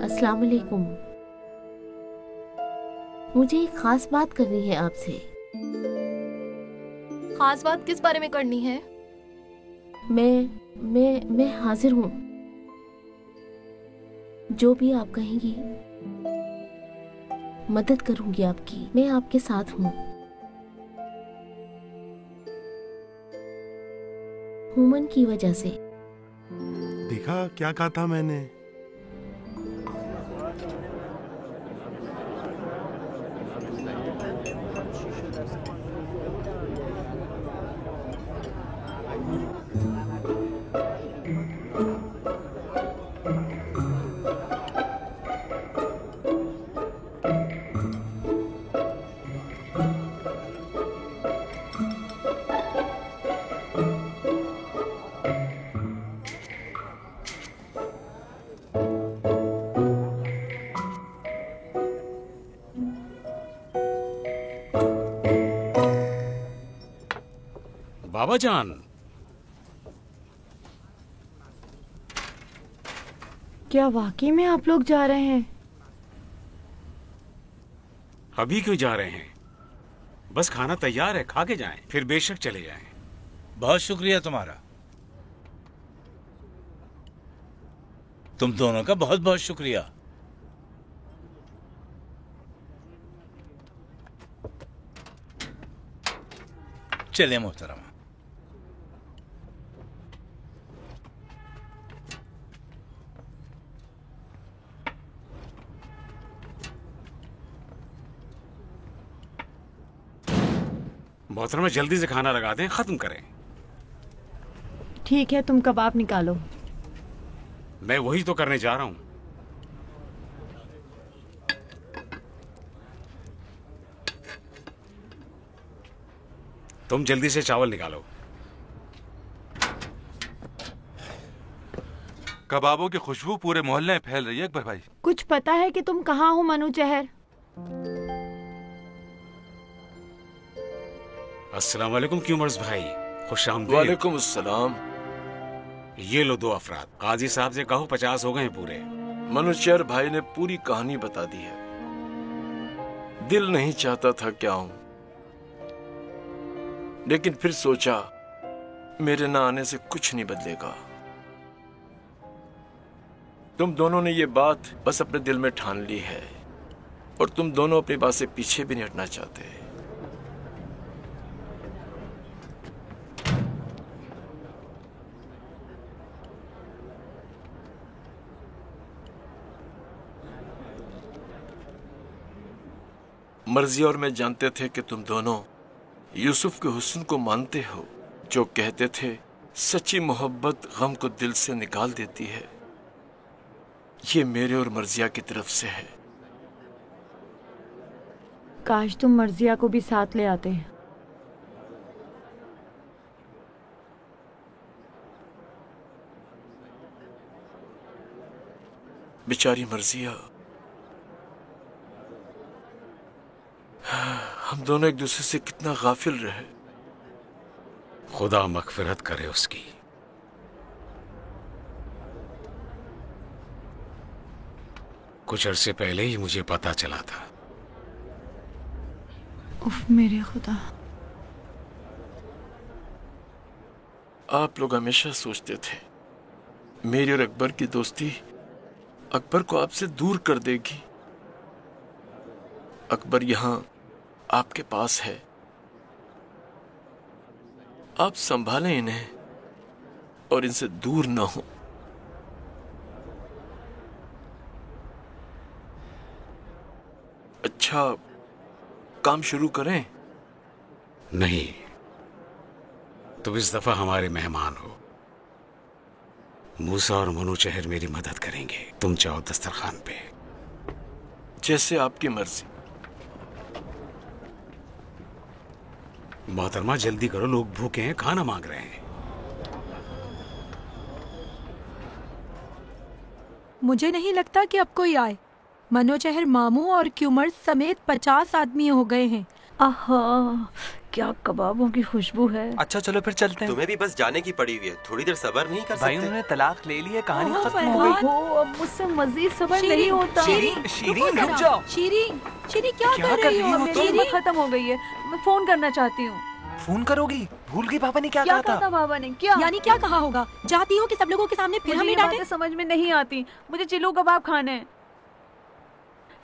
अस्सलाम वालेकुम। मुझे एक खास बात करनी है आपसे। खास बात किस बारे में करनी है? मैं हाजिर हूँ। जो भी आप कहेंगी मदद करूंगी आपकी। मैं आपके साथ हूँ। हुमन की वजह से। देखा क्या कहा था मैंने? बाबा जान। क्या वाकई में आप लोग जा रहे हैं? अभी क्यों जा रहे हैं? बस खाना तैयार है, खा के जाएं, फिर बेशक चले जाएं। बहुत शुक्रिया तुम्हारा, तुम दोनों का बहुत बहुत शुक्रिया। चले मोहतरमा। मोहतरमा जल्दी से खाना लगा दें, खत्म करें। ठीक है, तुम कबाब निकालो। मैं वही तो करने जा रहा हूं। तुम जल्दी से चावल निकालो। कबाबों की खुशबू पूरे मोहल्ले में फैल रही है अकबर भाई। कुछ पता है कि तुम कहाँ हो मनु चहर? अस्सलाम वालेकुम क्यूमर्स भाई, खुशामदीद। वालेकुम अस्सलाम। ये लो 2 अफराद। काजी साहब से कहो 50 हो गए पूरे। मनुचर भाई ने पूरी कहानी बता दी है। दिल नहीं चाहता था क्या आऊं, लेकिन फिर सोचा मेरे ना आने से कुछ नहीं बदलेगा। तुम दोनों ने ये बात बस अपने दिल में ठान ली है और तुम दोनों अपनी बात से पीछे भी नहीं हटना चाहते। मर्जी और मैं जानते थे कि तुम दोनों यूसुफ के हुस्न को मानते हो, जो कहते थे सच्ची मोहब्बत गम को दिल से निकाल देती है। ये मेरे और मर्जिया की तरफ से है। काश तुम मर्जिया को भी साथ ले आते। बेचारी मर्जिया, हम दोनों एक दूसरे से कितना गाफिल रहे। खुदा मगफिरत करे उसकी। कुछ अरसे पहले ही मुझे पता चला था। उफ मेरे खुदा। आप लोग हमेशा सोचते थे मेरी और अकबर की दोस्ती अकबर को आपसे दूर कर देगी। अकबर यहां आपके पास है, आप संभालें इन्हें और इनसे दूर ना हो। अच्छा, काम शुरू करें? नहीं, तुम इस दफा हमारे मेहमान हो। मूसा और मनु चहर मेरी मदद करेंगे। तुम जाओ दस्तरखान पे। जैसे आपकी मर्जी। मोहतरमा जल्दी करो, लोग भूखे हैं, खाना मांग रहे हैं। मुझे नहीं लगता कि अब कोई आए। मनोचहर मामू और क्यूमर समेत 50 आदमी हो गए हैं। आहा, क्या कबाबों की खुशबू है। अच्छा चलो फिर चलते हैं। तुम्हें भी बस जाने की पड़ी हुई है, थोड़ी देर सब्र नहीं कर सकते? भाई उन्होंने तलाक ले ली है, कहानी खत्म हो गई। अब मुझसे मजीद सब्र नहीं होता। शीरीन रुक जाओ। शीरीन क्या कर रही हो? मेरी खत्म हो गई है, मैं फोन करना चाहती हूँ। फोन करोगी? भूल गई पापा ने क्या कहा था? बाबा ने क्या क्या कहा होगा? चाहती हो कि सब लोगों के सामने फिर हमें डांटे? समझ में नहीं आती। मुझे चिल्लू कबाब खाने हैं।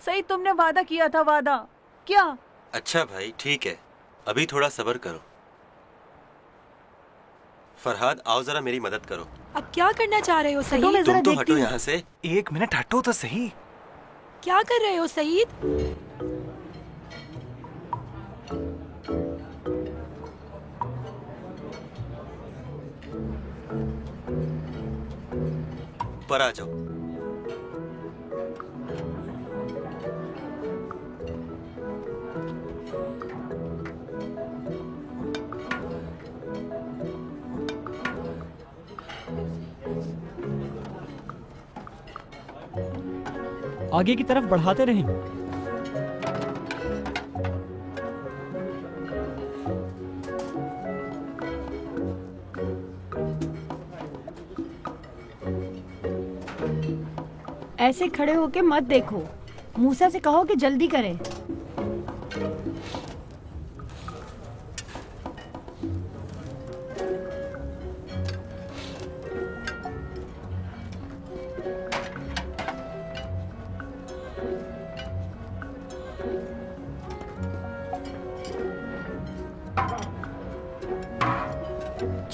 सही, तुमने वादा किया था। वादा क्या? अच्छा भाई ठीक है, अभी थोड़ा सब्र करो। फरहाद आओ जरा मेरी मदद करो। अब क्या करना चाह रहे हो सईद? तुम तो हटो यहाँ से। 1 मिनट हटो तो सही। क्या कर रहे हो सईद? ऊपर आ जाओ। आगे की तरफ बढ़ाते रहें। ऐसे खड़े होके मत देखो। मूसा से कहो कि जल्दी करे।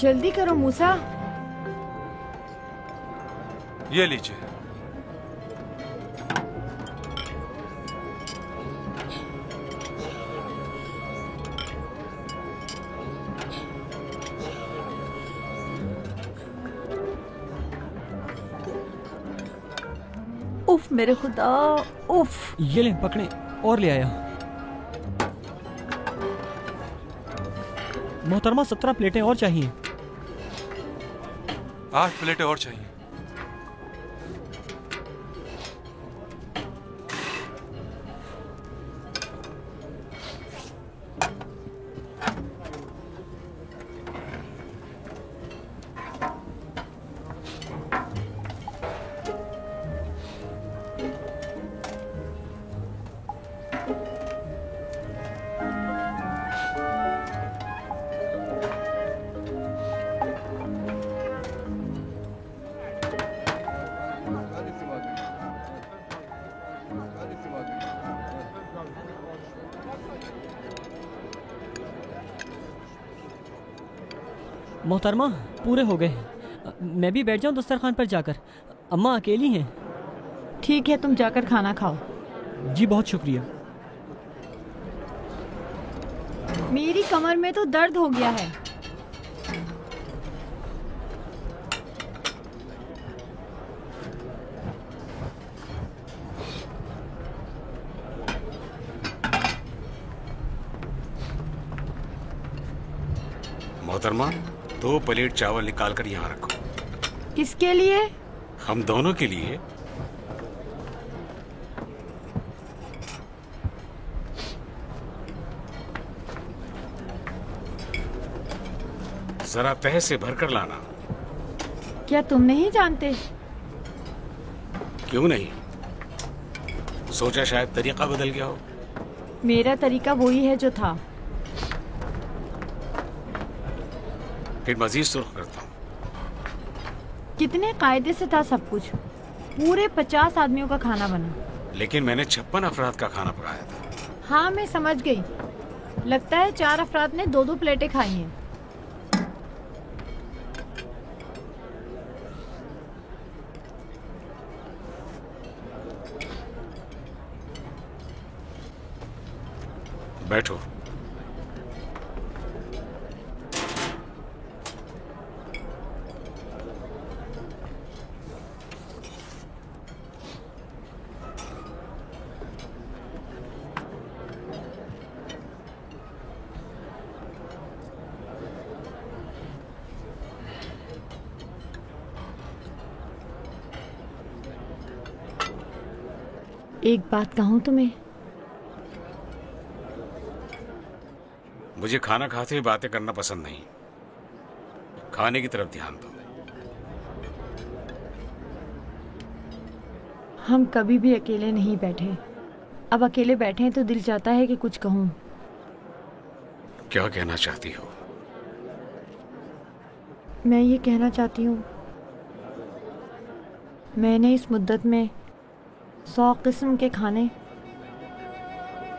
जल्दी करो मूसा। ये लीजिए। उफ मेरे खुदा, उफ। ये ले पकड़े और ले आया। मोहतरमा 17 प्लेटें और चाहिए। 8 प्लेटें और चाहिए। मोहतरमा पूरे हो गए। मैं भी बैठ जाऊं दस्तरखान पर जाकर? अम्मा अकेली हैं। ठीक है, तुम जाकर खाना खाओ। जी बहुत शुक्रिया। मेरी कमर में तो दर्द हो गया है। मोहतरमा 2 प्लेट चावल निकाल कर यहाँ रखो। किसके लिए? हम दोनों के लिए। जरा तह से भरकर लाना। क्या तुम नहीं जानते? क्यों नहीं? सोचा शायद तरीका बदल गया हो। मेरा तरीका वही है जो था। फिर मजीद सुर्ख करता हूँ। कितने कायदे से था सब कुछ। पूरे 50 आदमियों का खाना बना। लेकिन मैंने 56 अफराद का खाना पकाया था। हाँ मैं समझ गई। लगता है 4 अफराद ने 2-2 प्लेटें खाई हैं। बैठो। एक बात कहूँ तुम्हें? मुझे खाना खाते हुए बातें करना पसंद नहीं। खाने की तरफ ध्यान दो। हम कभी भी अकेले नहीं बैठे। अब अकेले बैठे हैं तो दिल चाहता है कि कुछ कहूँ। क्या कहना चाहती हो? मैं ये कहना चाहती हूँ, मैंने इस मुद्दत में 100 किस्म के खाने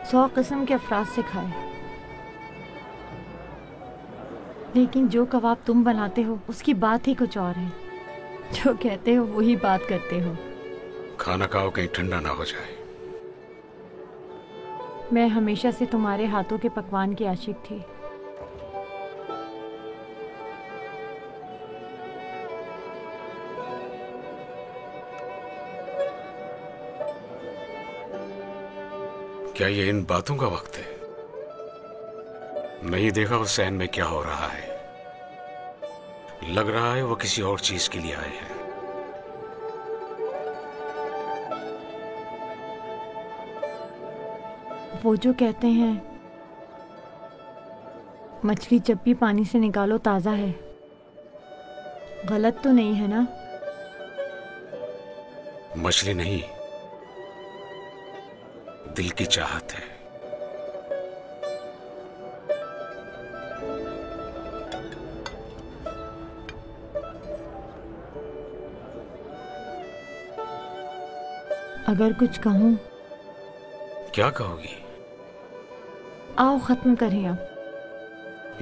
100 किस्म के अफराद से खाए, लेकिन जो कबाब तुम बनाते हो उसकी बात ही कुछ और है। जो कहते हो वही बात करते हो। खाना खाओ कहीं ठंडा ना हो जाए। मैं हमेशा से तुम्हारे हाथों के पकवान की आशिक थी। क्या ये इन बातों का वक्त है? नहीं देखा उस सहन में क्या हो रहा है। लग रहा है वो किसी और चीज के लिए आए हैं। वो जो कहते हैं मछली जब भी पानी से निकालो ताजा है, गलत तो नहीं है ना? मछली नहीं, दिल की चाहत है। अगर कुछ कहूँ? क्या कहोगी? आओ खत्म करें अब।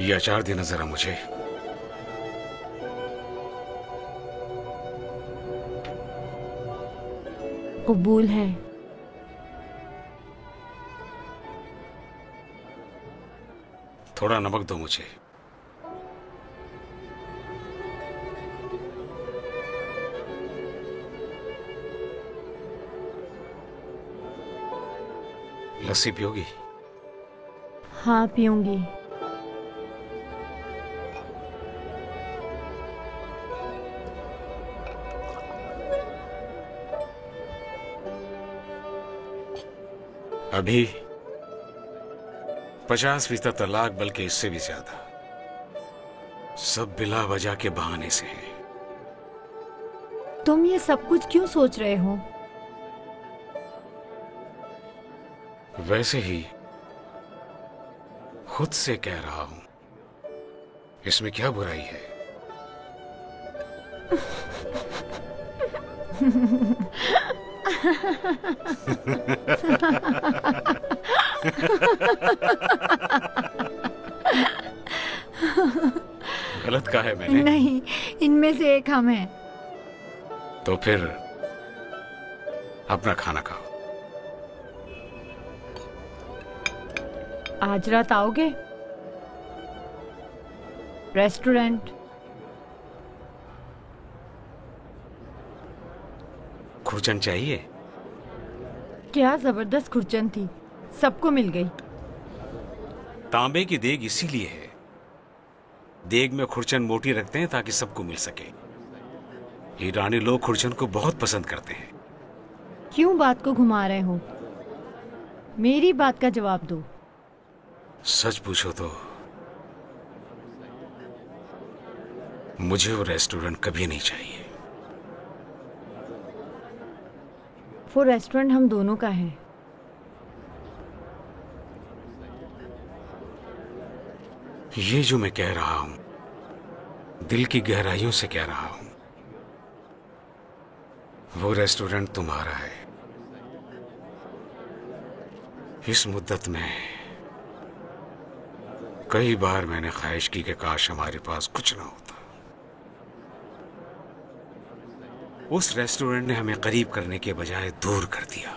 ये अचार देना जरा मुझे। कबूल है। थोड़ा नमक दो मुझे। लस्सी पियोगी? हाँ पीऊंगी। अभी 50% तलाक, बल्कि इससे भी ज्यादा, सब बिला वजह के बहाने से है। तुम ये सब कुछ क्यों सोच रहे हो? वैसे ही खुद से कह रहा हूं। इसमें क्या बुराई है? गलत कहा है मैंने? नहीं, इनमें से एक हम हैं। तो फिर अपना खाना खाओ। आज रात आओगे? रेस्टोरेंट। खुरचन चाहिए? क्या जबरदस्त खुरचन थी, सबको मिल गई। तांबे की देग इसीलिए है, देग में खुरचन मोटी रखते हैं ताकि सबको मिल सके। ईरानी लोग खुरचन को बहुत पसंद करते हैं। क्यों बात को घुमा रहे हो? मेरी बात का जवाब दो। सच पूछो तो मुझे वो रेस्टोरेंट कभी नहीं चाहिए। वो रेस्टोरेंट हम दोनों का है। ये जो मैं कह रहा हूं, दिल की गहराइयों से कह रहा हूं, वो रेस्टोरेंट तुम्हारा है। इस मुद्दत में कई बार मैंने ख्वाहिश की कि काश हमारे पास कुछ ना होता। उस रेस्टोरेंट ने हमें करीब करने के बजाय दूर कर दिया।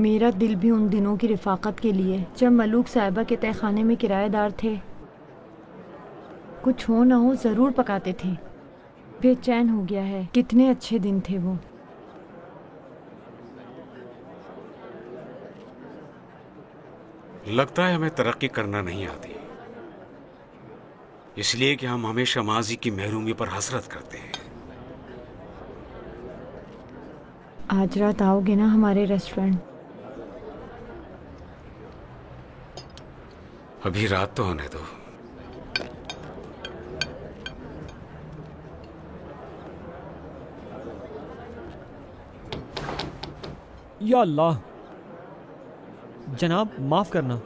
मेरा दिल भी उन दिनों की रिफाकत के लिए, जब मलूक साहिबा के तहखाने में किराएदार थे। कुछ हो ना हो जरूर पकाते थे। बेचैन हो गया है। कितने अच्छे दिन थे वो। लगता है हमें तरक्की करना नहीं आती, इसलिए कि हम हमेशा माजी की महरूमी पर हसरत करते हैं। आज रात आओगे ना हमारे रेस्टोरेंट? अभी रात तो होने दो। या अल्लाह, जनाब माफ करना।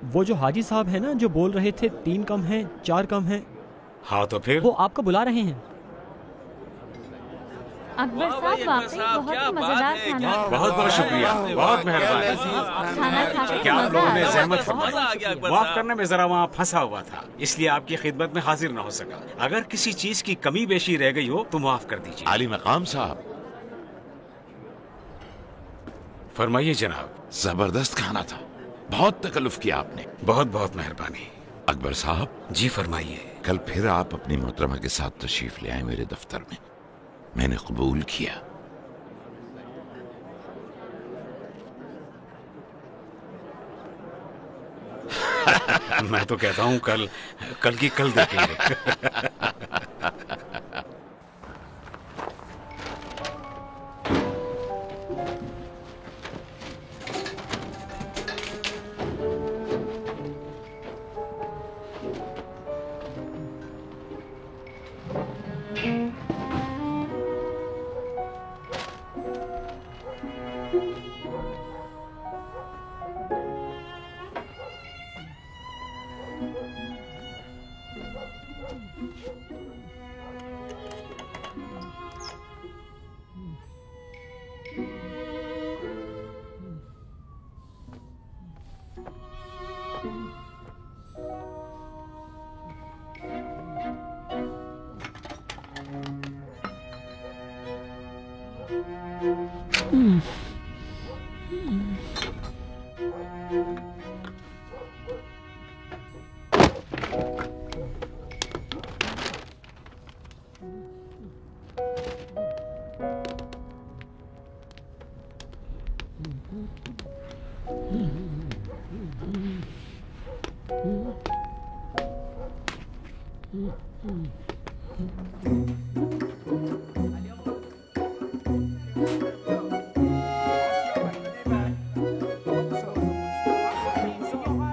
वो जो हाजी साहब हैं ना, जो बोल रहे थे 3 कम हैं 4 कम हैं। हाँ तो फिर? वो आपको बुला रहे हैं। अकबर साहब वाकई बहुत ही मजेदार खाना। बहुत बहुत शुक्रिया, बहुत मेहरबानी। क्या आप लोगों ने जहमत फरमाई। माफ करने में जरा वहाँ फंसा हुआ था, इसलिए आपकी खिदमत में हाजिर न हो सका। अगर किसी चीज की कमी बेशी रह गई हो तो माफ कर दीजिए। आली मकाम साहब। फरमाइए जनाब। जबरदस्त खाना था, बहुत तकल्लुफ किया आपने। बहुत बहुत मेहरबानी। अकबर साहब। जी फरमाइए। कल फिर आप अपनी मोहतरमा के साथ तशरीफ ले आए मेरे दफ्तर में। मैंने कबूल किया। मैं तो कहता हूँ कल की कल देखेंगे।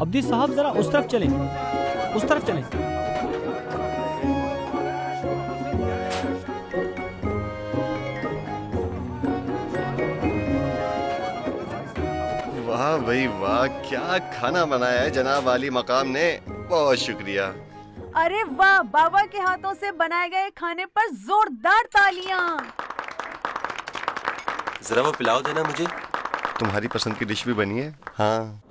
अब्दी साहब जरा उस तरफ चलें, उस तरफ चलें। वाह भाई वाह, क्या खाना बनाया है जनाब आली मकाम ने, बहुत शुक्रिया। अरे वाह, बाबा के हाथों से बनाए गए खाने पर जोरदार तालियां। जरा वो पिलाओ देना मुझे। तुम्हारी पसंद की डिश भी बनी है। हाँ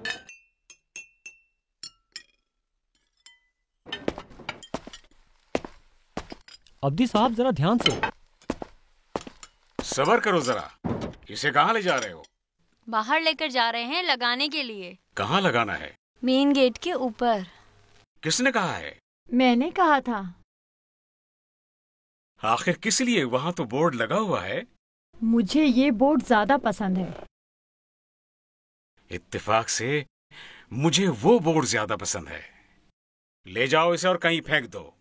अब्दी साहब जरा ध्यान से। सबर करो जरा, इसे कहाँ ले जा रहे हो? बाहर लेकर जा रहे हैं लगाने के लिए। कहाँ लगाना है? मेन गेट के ऊपर। किसने कहा है? मैंने कहा था। आखिर किस लिए? वहाँ तो बोर्ड लगा हुआ है। मुझे ये बोर्ड ज्यादा पसंद है। इत्तेफाक से मुझे वो बोर्ड ज्यादा पसंद है। ले जाओ इसे और कहीं फेंक दो।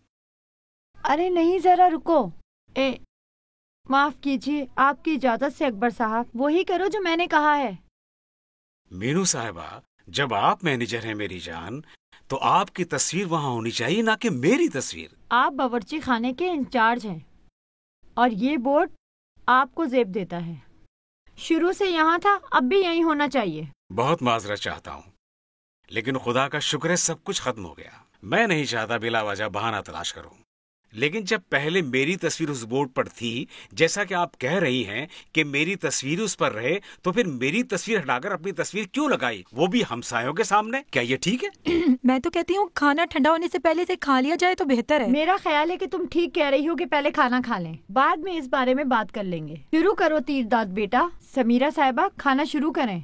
अरे नहीं, जरा रुको। माफ कीजिए, आपकी इजाजत से अकबर साहब, वही करो जो मैंने कहा है। मीनू साहिबा, जब आप मैनेजर हैं मेरी जान, तो आपकी तस्वीर वहाँ होनी चाहिए, ना कि मेरी तस्वीर। आप बावर्ची खाने के इंचार्ज हैं और ये बोर्ड आपको जेब देता है। शुरू से यहाँ था, अब भी यहीं होना चाहिए। बहुत माजरत चाहता हूँ, लेकिन खुदा का शुक्र है सब कुछ खत्म हो गया। मैं नहीं चाहता बिला वजह बहाना तलाश करूँ, लेकिन जब पहले मेरी तस्वीर उस बोर्ड पर थी, जैसा कि आप कह रही हैं कि मेरी तस्वीर उस पर रहे, तो फिर मेरी तस्वीर हटाकर अपनी तस्वीर क्यों लगाई, वो भी हमसायों के सामने? क्या ये ठीक है? मैं तो कहती हूँ खाना ठंडा होने से पहले से खा लिया जाए तो बेहतर है। मेरा ख्याल है कि तुम ठीक कह रही हो कि पहले खाना खा लें, बाद में इस बारे में बात कर लेंगे। शुरू करो तीरदाद बेटा। समीरा साहिबा, खाना शुरू करें।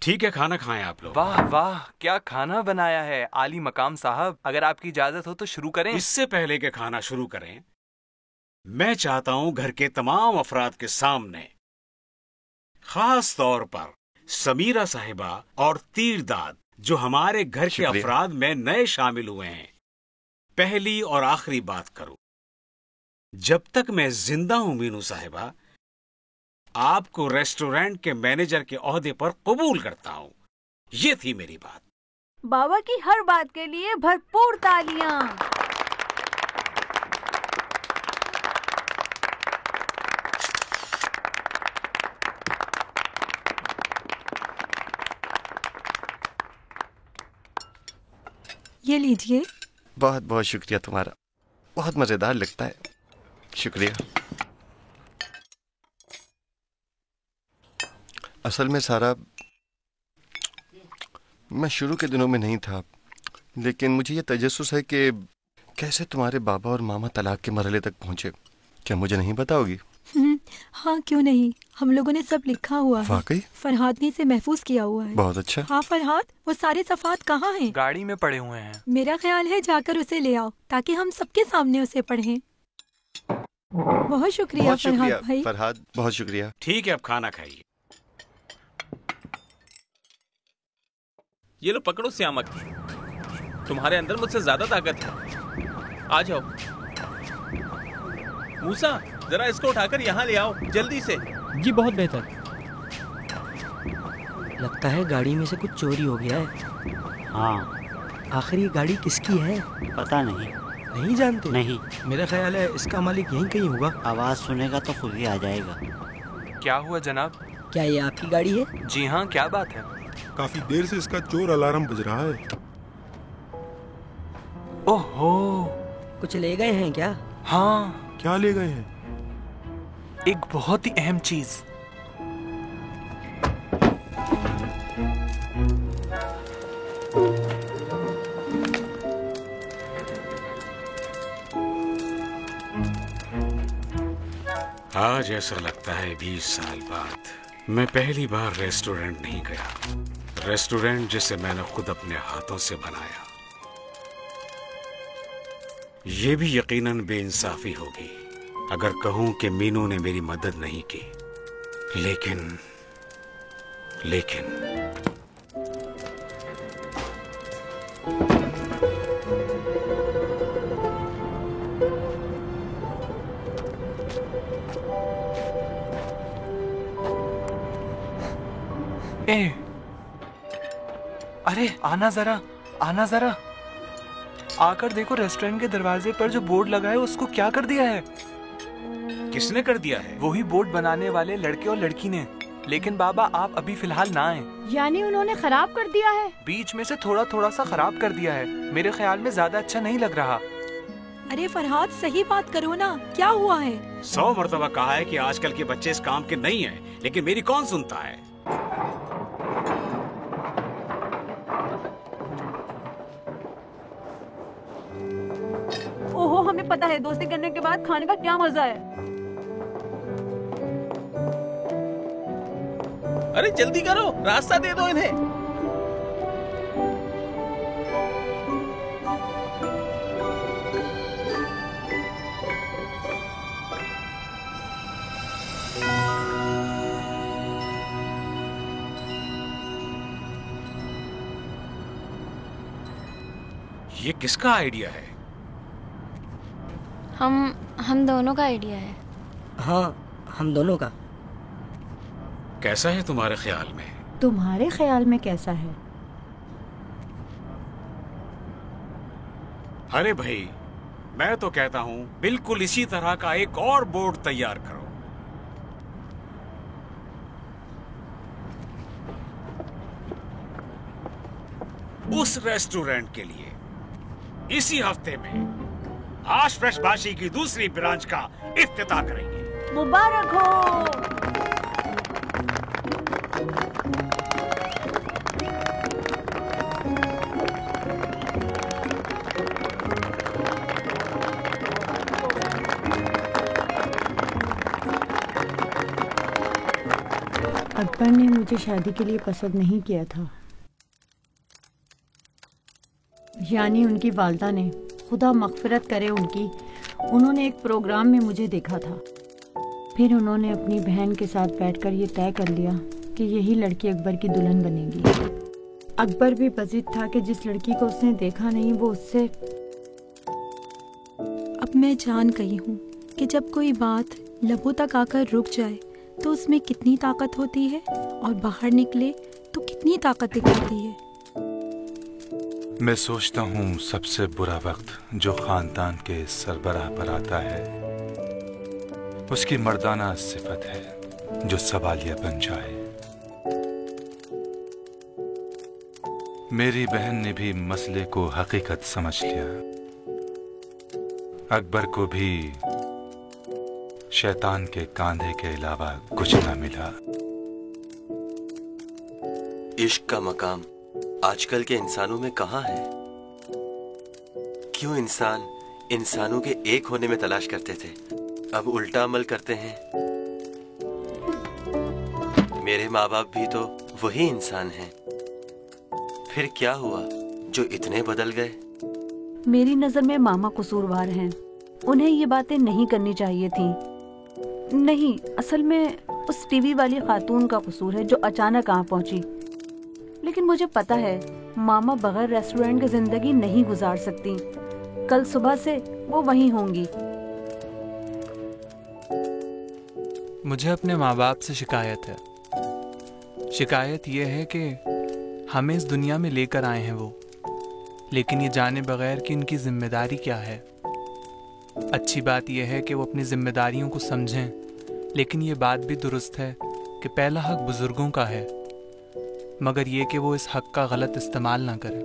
ठीक है, खाना खाएं आप लोग। वाह वाह, क्या खाना बनाया है आली मकाम साहब। अगर आपकी इजाजत हो तो शुरू करें। इससे पहले के खाना शुरू करें, मैं चाहता हूं घर के तमाम अफराद के सामने, खास तौर पर समीरा साहिबा और तीरदाद, जो हमारे घर के अफराद में नए शामिल हुए हैं, पहली और आखिरी बात करूं। जब तक मैं जिंदा हूं मीनू साहिबा, आपको रेस्टोरेंट के मैनेजर के ओहदे पर कबूल करता हूं। ये थी मेरी बात। बाबा की हर बात के लिए भरपूर तालियां। ये लीजिए। बहुत बहुत शुक्रिया तुम्हारा, बहुत मजेदार लगता है। शुक्रिया। असल में सारा, मैं शुरू के दिनों में नहीं था, लेकिन मुझे ये तजस्सुस है कि कैसे तुम्हारे बाबा और मामा तलाक के मरहले तक पहुंचे। क्या मुझे नहीं बताओगी? हाँ क्यों नहीं, हम लोगों ने सब लिखा हुआ है। वाकई? फरहाद ने इसे महफूज किया हुआ है। बहुत अच्छा। हाँ फरहाद, वो सारे सफ़ात कहाँ हैं? गाड़ी में पड़े हुए हैं। मेरा ख्याल है जाकर उसे ले आओ ताकि हम सबके सामने उसे पढ़ें। बहुत शुक्रिया फरहाद भाई। फरहाद, बहुत शुक्रिया। ठीक है, अब खाना खाइए। ये लो पकड़ो श्यामक, तुम्हारे अंदर मुझसे ज्यादा ताकत है। आ जाओ मूसा, जरा इसको उठाकर यहाँ ले आओ जल्दी से। जी बहुत बेहतर। लगता है गाड़ी में से कुछ चोरी हो गया है। हाँ। आखिर ये गाड़ी किसकी है? पता नहीं। नहीं जानते? नहीं। मेरा ख्याल है इसका मालिक यहीं कहीं होगा। आवाज सुनेगा तो खुद ही आ जाएगा। क्या हुआ जनाब? क्या ये आपकी गाड़ी है? जी हाँ, क्या बात है? काफी देर से इसका चोर अलार्म बज रहा है। ओहो, कुछ ले गए हैं क्या? हाँ। क्या ले गए हैं? एक बहुत ही अहम चीज। आज ऐसा लगता है 20 साल बाद मैं पहली बार रेस्टोरेंट नहीं गया। रेस्टोरेंट जिसे मैंने खुद अपने हाथों से बनाया। ये भी यकीनन बेइंसाफी होगी अगर कहूं कि मीनू ने मेरी मदद नहीं की। लेकिन अरे आना जरा, आना जरा। आकर देखो रेस्टोरेंट के दरवाजे पर जो बोर्ड लगा है उसको क्या कर दिया है। किसने कर दिया है? वही बोर्ड बनाने वाले लड़के और लड़की ने। लेकिन बाबा आप अभी फिलहाल ना आए। यानी उन्होंने खराब कर दिया है? बीच में से थोड़ा थोड़ा सा खराब कर दिया है। मेरे ख्याल में ज्यादा अच्छा नहीं लग रहा। अरे फरहाद सही बात करो ना, क्या हुआ है? 100 मर्तबा कहा है कि आजकल के बच्चे इस काम के नहीं हैं, लेकिन मेरी कौन सुनता है। ओहो, हमें पता है दोस्ती करने के बाद खाने का क्या मजा है। अरे जल्दी करो, रास्ता दे दो इन्हें। ये किसका आइडिया है? हम दोनों का आइडिया है। हाँ, हम दोनों का। कैसा है तुम्हारे ख्याल में? तुम्हारे ख्याल में कैसा है? अरे भाई, मैं तो कहता हूं बिल्कुल इसी तरह का एक और बोर्ड तैयार करो। उस रेस्टोरेंट के लिए इसी हफ्ते में आशफ्रेशबाशी की दूसरी ब्रांच का इफ्तिताह करेंगे। मुबारक हो। अकबर ने मुझे शादी के लिए पसंद नहीं किया था। यानी उनकी वालदा ने, खुदा मग़फ़िरत करे उनकी, उन्होंने एक प्रोग्राम में मुझे देखा था। फिर उन्होंने अपनी बहन के साथ बैठकर ये तय कर लिया कि यही लड़की अकबर की दुल्हन बनेगी। अकबर भी बज़िद था कि जिस लड़की को उसने देखा नहीं वो उससे। अब मैं जान गई हूँ कि जब कोई बात लबों तक आकर रुक जाए तो उसमें कितनी ताकत होती है और बाहर निकले तो कितनी ताकत दिखाती है। मैं सोचता हूँ सबसे बुरा वक्त जो खानदान के सरबराह पर आता है उसकी मर्दाना सिफत है जो सवालिया बन जाए। मेरी बहन ने भी मसले को हकीकत समझ लिया। अकबर को भी शैतान के कांधे के अलावा कुछ न मिला। इश्क का मकाम आजकल के इंसानों में कहाँ है? क्यों इंसान इंसानों के एक होने में तलाश करते थे, अब उल्टा अमल करते हैं। मेरे माँ बाप भी तो वही इंसान हैं। फिर क्या हुआ जो इतने बदल गए? मेरी नजर में मामा कसूरवार हैं। उन्हें ये बातें नहीं करनी चाहिए थी। नहीं, असल में उस टीवी वाली खातून का कसूर है जो अचानक आ पहुंची। लेकिन मुझे पता है मामा बगैर रेस्टोरेंट की जिंदगी नहीं गुजार सकती। कल सुबह से वो वहीं होंगी। मुझे अपने माँ बाप से शिकायत है। शिकायत ये है कि हमें इस दुनिया में लेकर आए हैं वो, लेकिन ये जाने बगैर कि उनकी जिम्मेदारी क्या है। अच्छी बात यह है कि वो अपनी जिम्मेदारियों को समझें, लेकिन ये बात भी दुरुस्त है कि पहला हक बुजुर्गों का है, मगर ये कि वो इस हक का गलत इस्तेमाल ना करें।